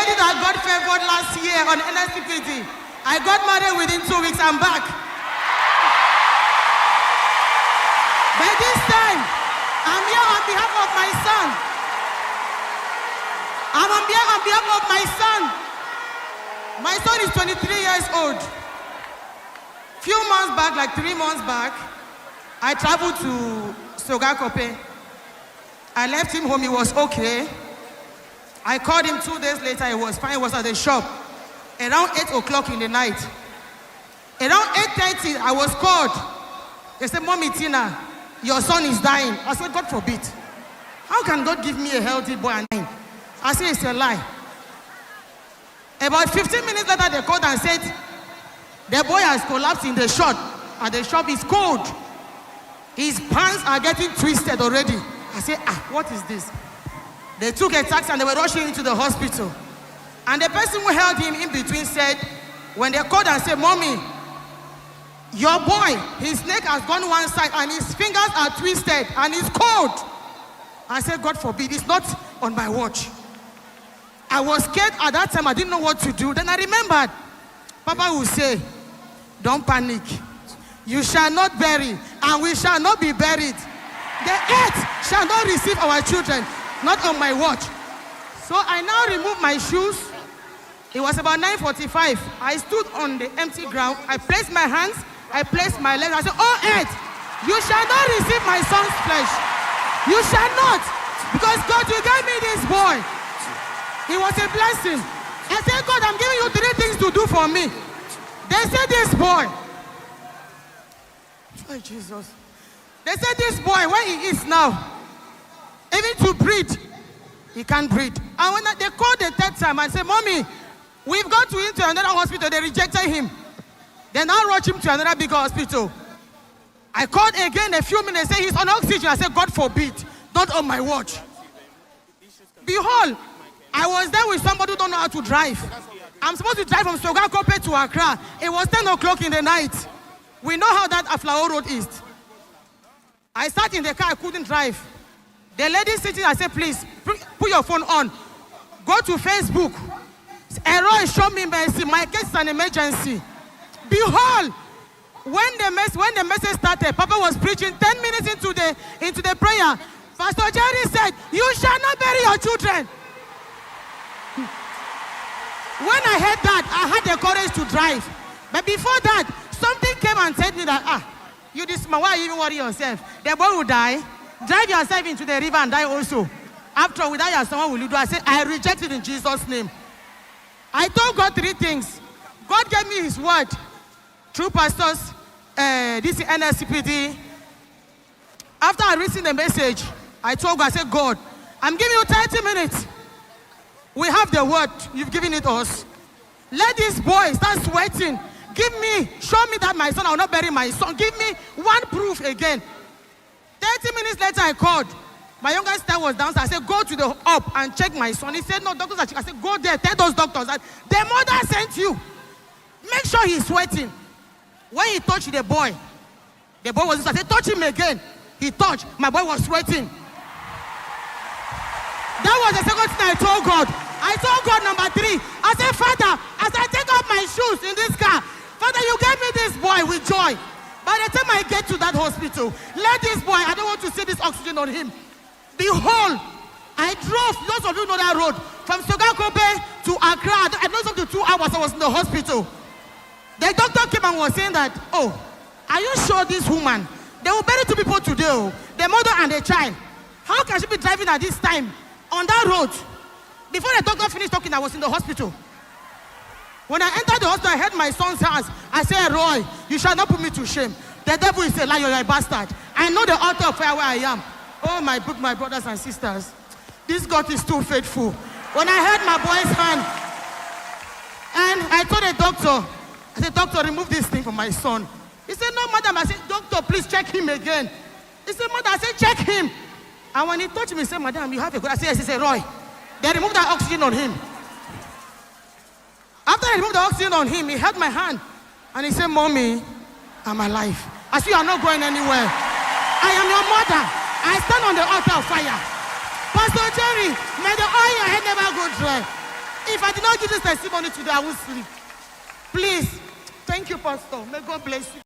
lady that got favored last year on NSCPT. I got married within 2 weeks. I'm back. But this time, I'm here on behalf of my son. I'm here on behalf of my son. My son is 23 years old. Few months back, like 3 months back, I traveled to Sogakope. I left him home, he was okay. I called him 2 days later, he was fine, he was at the shop. Around 8 o'clock in the night. Around 8:30, I was called. They said, Mommy Tina, your son is dying. I said, God forbid. How can God give me a healthy boy and dying? I said, it's a lie. About 15 minutes later, they called and said, the boy has collapsed in the shop. And the shop is cold. His pants are getting twisted already. I said, what is this? They took a taxi and they were rushing him to the hospital. And the person who held him in between said, when they called and said, Mommy, your boy, his neck has gone one side and his fingers are twisted and he's cold. I said, God forbid, it's not on my watch. I was scared at that time, I didn't know what to do. Then I remembered, Papa will say, don't panic. You shall not bury, and we shall not be buried. The earth shall not receive our children, not on my watch. So I now removed my shoes. It was about 9:45. I stood on the empty ground. I placed my hands, I placed my legs. I said, oh earth, you shall not receive my son's flesh. You shall not. Because God, you gave me this boy. It was a blessing. I said, God, I'm giving you 3 things to do for me. They said, this boy. Oh, Jesus. They said, this boy, where he is now, even to breathe, he can't breathe. And when they called the 3rd time and said, Mommy, we've got to him to another hospital. They rejected him. They now rushed him to another bigger hospital. I called again a few minutes, say he's on oxygen. I said, God forbid, not on my watch. Behold, I was there with somebody who don't know how to drive. I'm supposed to drive from Sogakope to Accra. It was 10 o'clock in the night. We know how that Aflao Road is. I sat in the car, I couldn't drive. The lady sitting, I said, please, put your phone on. Go to Facebook. Error, show me mercy. My case is an emergency. Behold, when the message started, Papa was preaching 10 minutes into the prayer. Pastor Jerry said, you shall not bury your children. When I heard that, I had the courage to drive. But before that, something came and said me that, you this man, why you even worry yourself? The boy will die. Drive yourself into the river and die also. After without your son, what will you do? I said, I reject it in Jesus' name. I told God 3 things. God gave me his word through pastors, this is NSCPD. After I received the message, I told God, I said, God, I'm giving you 30 minutes. We have the word, you've given it us. Let this boy start sweating. Show me that my son, I will not bury my son. Give me one proof again. 30 minutes later, I called. My younger sister was downstairs. I said, go to the up and check my son. He said, no, doctors are checking. I said, go there, tell those doctors that the mother sent you. Make sure he's sweating. When he touched the boy was, I said, touch him again. He touched. My boy was sweating. That was the second thing I told God. I told God number 3. I said, Father, as I take off my shoes in this car, Father, you gave me this boy with joy. By the time I get to that hospital, let this boy, I don't want to see this oxygen on him. Behold, I drove, those of you know that road, from Sogakope to Accra. I know up to 2 hours I was in the hospital. The doctor came and was saying that, oh, are you sure this woman, they will bury 2 people today, the mother and the child. How can she be driving at this time on that road? Before the doctor finished talking, I was in the hospital. When I entered the hospital, I heard my son's house. I said, Roy, you shall not put me to shame. The devil is a liar, you're a bastard. I know the altar of fire where I am. Oh, my brothers and sisters. This God is too faithful. When I heard my boy's hand, and I told the doctor, I said, doctor, remove this thing from my son. He said, no, madam. I said, doctor, please check him again. He said, mother, I said, check him. And when he touched me, he said, madam, you have a good. I said, yes. He said, Roy, they removed that oxygen on him. After I removed the oxygen on him, he held my hand. And he said, Mommy, I'm alive. I said, you are not going anywhere. I am your mother. I stand on the altar of fire. Pastor Jerry, may the oil your head never go dry. If I did not give this testimony today, I would sleep. Please. Thank you, Pastor. May God bless you.